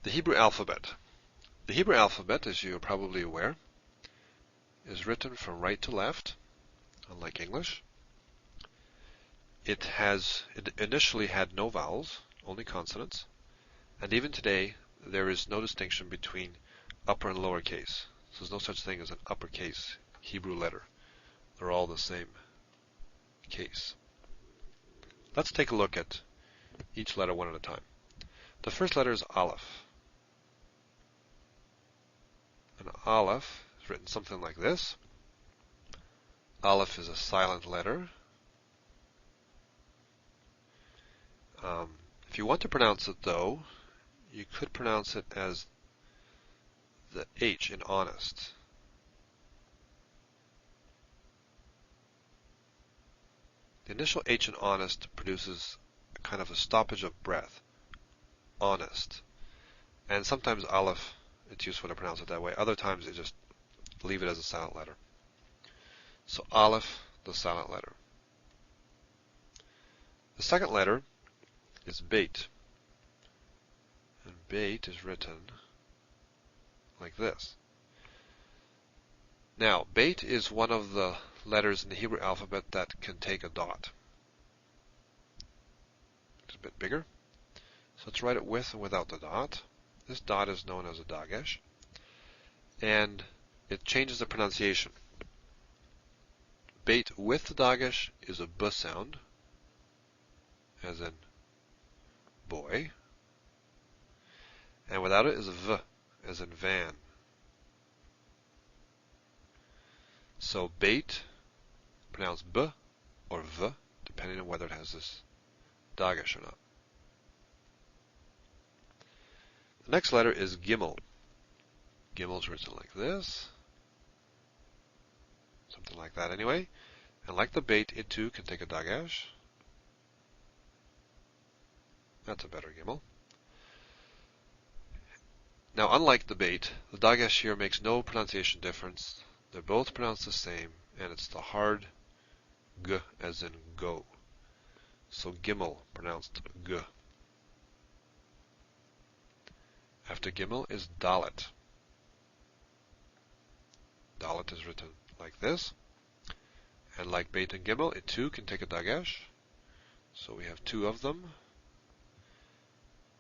The Hebrew alphabet. The Hebrew alphabet, as you are probably aware, is written from right to left, unlike English. It initially had no vowels, only consonants, and even today there is no distinction between upper and lower case. So there's no such thing as an uppercase Hebrew letter. They're all the same case. Let's take a look at each letter one at a time. The first letter is Aleph. An Aleph is written something like this. Aleph is a silent letter. If you want to pronounce it, though, you could pronounce it as the H in honest. The initial H in honest produces kind of a stoppage of breath. Honest. And sometimes Aleph, it's useful to pronounce it that way. Other times, you just leave it as a silent letter. So Aleph, the silent letter. The second letter is Beit. And Beit is written like this. Now, Beit is one of the letters in the Hebrew alphabet that can take a dot. It's a bit bigger. So let's write it with and without the dot. This dot is known as a dagesh. And it changes the pronunciation. Beit with the dagesh is a b sound, as in boy. And without it is a v, as in van. So Beit, pronounced b or v, depending on whether it has this dagesh or not. The next letter is Gimel. Gimel is written like this. Something like that anyway. And like the Beit, it too can take a dagesh. That's a better Gimel. Now, unlike the Beit, the dagesh here makes no pronunciation difference. They're both pronounced the same, and it's the hard g, as in go. So Gimel, pronounced g. After Gimel is Dalet. Dalet is written like this. And like Beit and Gimel, it too can take a dagesh. So we have two of them,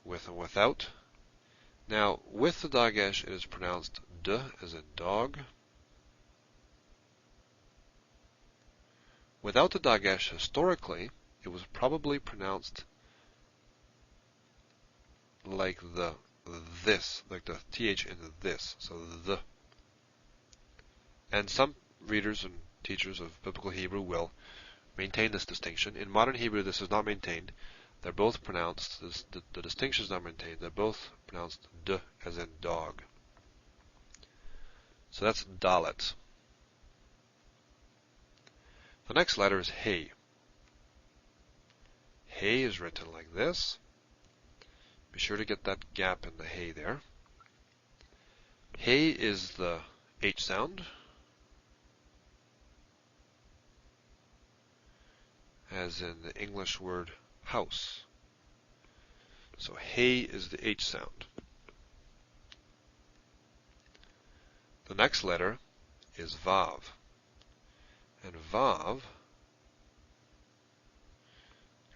with and without. Now, with the dagesh, it is pronounced d, as in dog. Without the dagesh, historically, it was probably pronounced like the this, like the th in this, so the. And some readers and teachers of Biblical Hebrew will maintain this distinction. In modern Hebrew, this is not maintained. They're both pronounced, the distinction is not maintained. They're both pronounced d, as in dog. So that's Dalet. The next letter is Hey. Hey is written like this. Be sure to get that gap in the Hey there. Hey is the H sound, as in the English word house. So Hey is the H sound. The next letter is Vav. And Vav,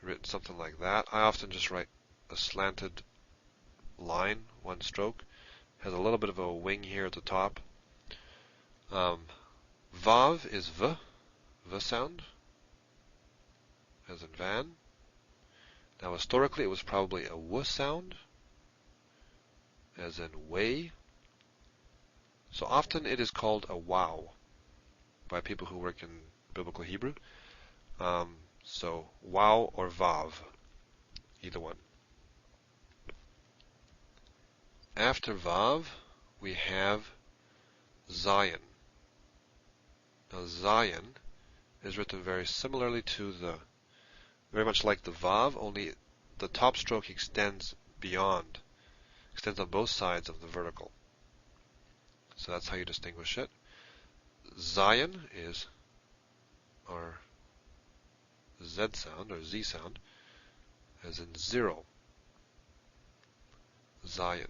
written something like that. I often just write a slanted line, one stroke. Has a little bit of a wing here at the top. Vav is V sound, as in van. Now historically it was probably a W sound, as in way. So often it is called a wow by people who work in Biblical Hebrew. So wow or Vav, either one. After Vav, we have Zion. Now Zion is written very similarly to very much like the Vav, only the top stroke extends on both sides of the vertical. So that's how you distinguish it. Zion is our Z sound, or Z sound, as in zero. Zion.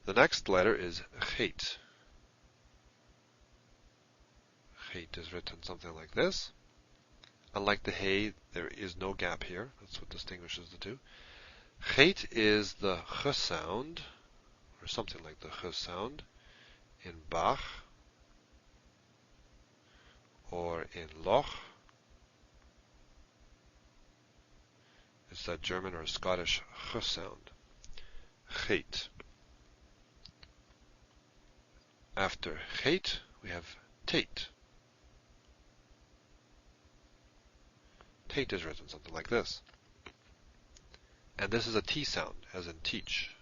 The next letter is Chet. Chet is written something like this. Unlike the hey, there is no gap here. That's what distinguishes the two. Chet is the ch sound, or something like the ch sound, in Bach, or in Loch. It's that German or Scottish ch sound. Chet. After Chet, we have Tate. Tate is written something like this. And this is a T sound, as in teach.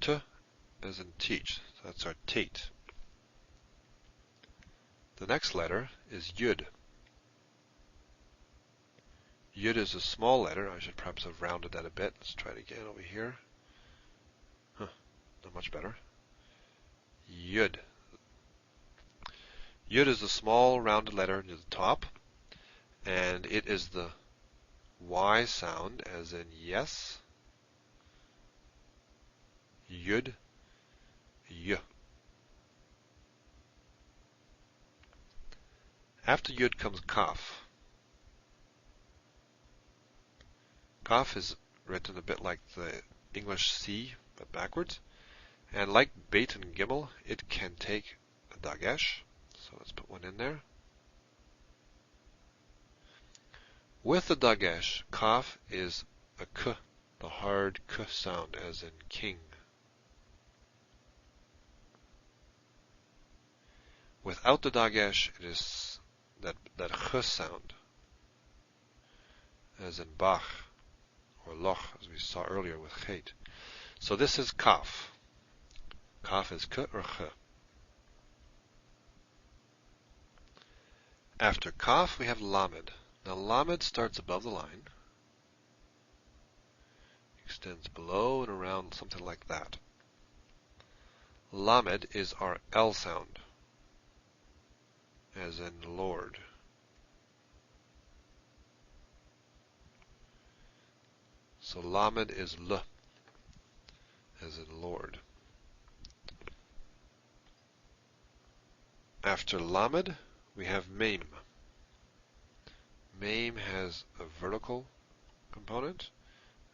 T as in teach. So that's our Tate. The next letter is Yud. Yud is a small letter. I should perhaps have rounded that a bit. Let's try it again over here. Not much better. Yud. Yud is a small rounded letter near the top, and it is the Y sound, as in yes. Yud, y. After Yud comes Kaf. Kaf is written a bit like the English C, but backwards. And like Beit and Gimel, it can take a dagesh. So let's put one in there. With the dagesh, Kaf is a k, the hard k sound, as in king. Without the dagesh, it is that ch sound, as in Bach or Loch, as we saw earlier with Chet. So this is Kaf. Kaf is k or ch. After Kaf, we have Lamed. Now Lamed starts above the line, extends below and around, something like that. Lamed is our L sound, as in Lord. So Lamed is L, as in Lord. After Lamed, we have Mem. Mem has a vertical component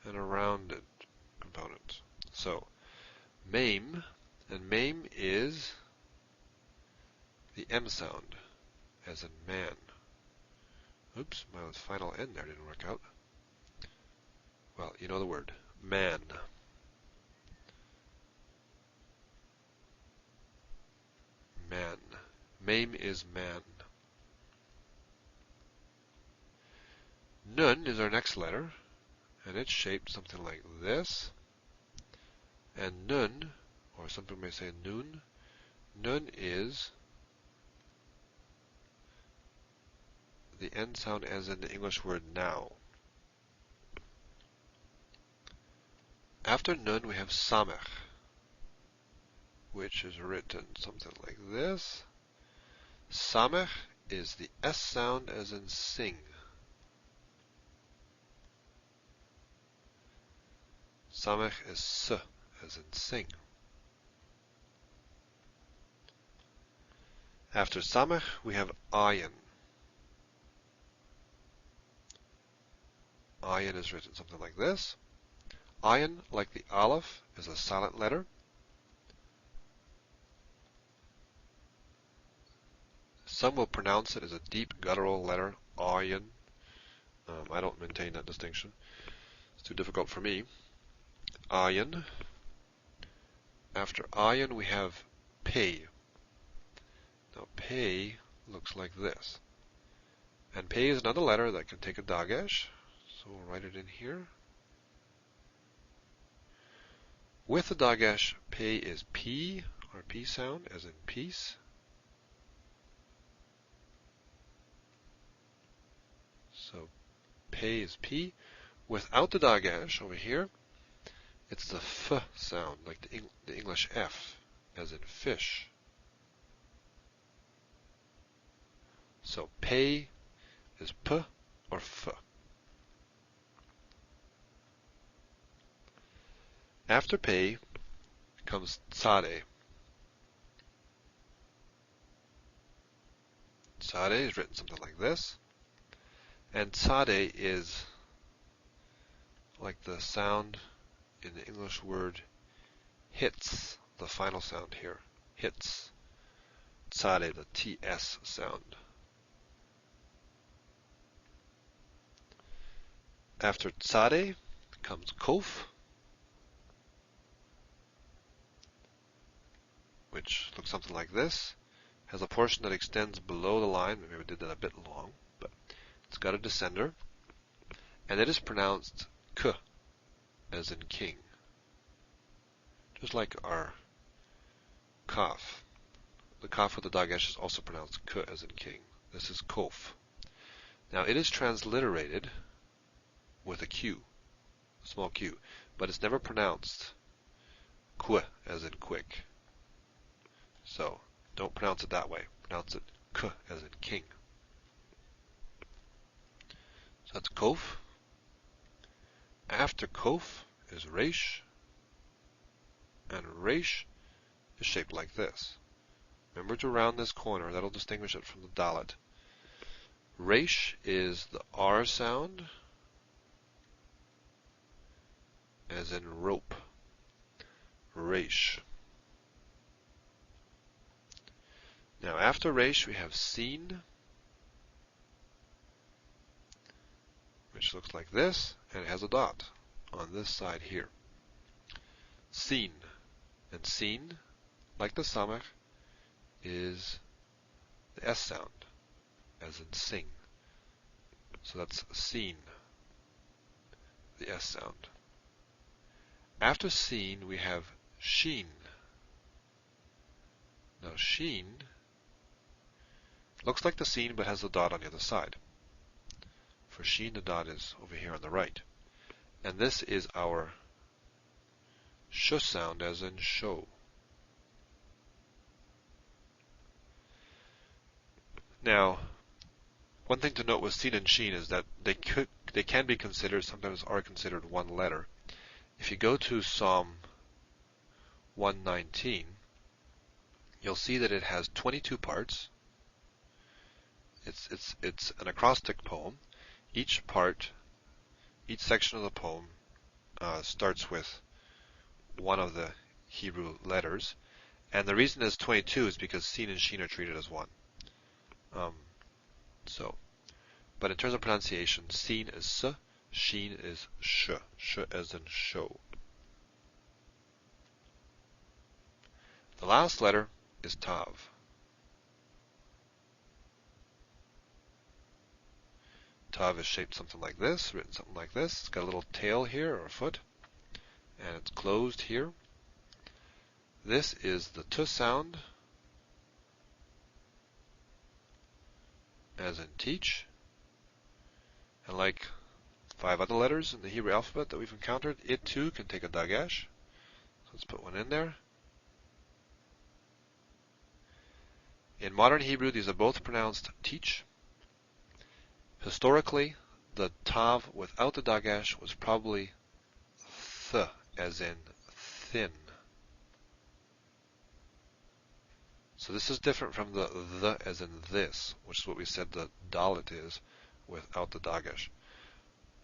and a rounded component. So Mem, and Mem is the M sound, as in man. Oops, my final N there didn't work out. Well, you know the word. Man. Man. Mem is man. Nun is our next letter, and it's shaped something like this. And Nun, or some people may say Nun, Nun is the N sound, as in the English word now. After Nun, we have Samech, which is written something like this. Samech is the S sound, as in sing. Samech is S, as in sing. After Samech, we have Ayin. Ayin is written something like this. Ayin, like the Aleph, is a silent letter. Some will pronounce it as a deep guttural letter, Ayin. I don't maintain that distinction. It's too difficult for me. Ayin. After Ayin, we have Pei. Now, Pei looks like this. And Pei is another letter that can take a dagesh. So we'll write it in here. With the dagesh, Pei is P, or P sound, as in peace. So Pei is P. Without the dagesh over here, it's the F sound, like the English F, as in fish. So Pei is P or F. After pei comes tsare. Tsare is written something like this. And tsare is like the sound in the English word hits, the final sound here. Hits. Tsare, the TS sound. After tsare comes kof, which looks something like this. Has a portion that extends below the line. Maybe we did that a bit long, but it's got a descender. And it is pronounced k, as in king. Just like our kaf. The kaf with the dagesh is also pronounced k, as in king. This is kof. Now it is transliterated with a q, a small q, but it's never pronounced kwe, as in quick. So don't pronounce it that way. Pronounce it k, as in king. So that's kof. After kof is resh, and resh is shaped like this. Remember to round this corner. That'll distinguish it from the dalet. Resh is the R sound, as in rope. Resh. Now after resh we have sin, which looks like this, and it has a dot on this side here. Sin. And sin, like the samach, is the S sound, as in sing. So that's sin, the S sound. After sin we have sheen. Now sheen looks like the sin but has a dot on the other side. For sheen, the dot is over here on the right. And this is our sh sound, as in show. Now, one thing to note with sin and sheen is that they can be considered, sometimes are considered one letter. If you go to Psalm 119, you'll see that it has 22 parts. It's an acrostic poem. Each part, each section of the poem starts with one of the Hebrew letters, and the reason it's 22 is because sin and sheen are treated as one. But in terms of pronunciation, sin is s, sheen is sh, sh as in show. The last letter is tav. Tav is shaped something like this, written something like this. It's got a little tail here, or a foot, and it's closed here. This is the t sound, as in teach. And like 5 other letters in the Hebrew alphabet that we've encountered, it too can take a dagesh. So let's put one in there. In modern Hebrew, these are both pronounced teach. Historically, the tav without the dagesh was probably th, as in thin. So this is different from the as in this, which is what we said the dalet is without the dagesh,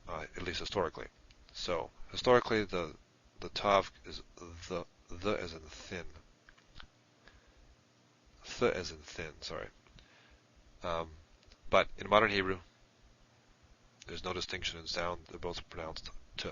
at least historically. So historically, the tav is the as in thin. Th as in thin, sorry. But in modern Hebrew, there's no distinction in sound. They're both pronounced t.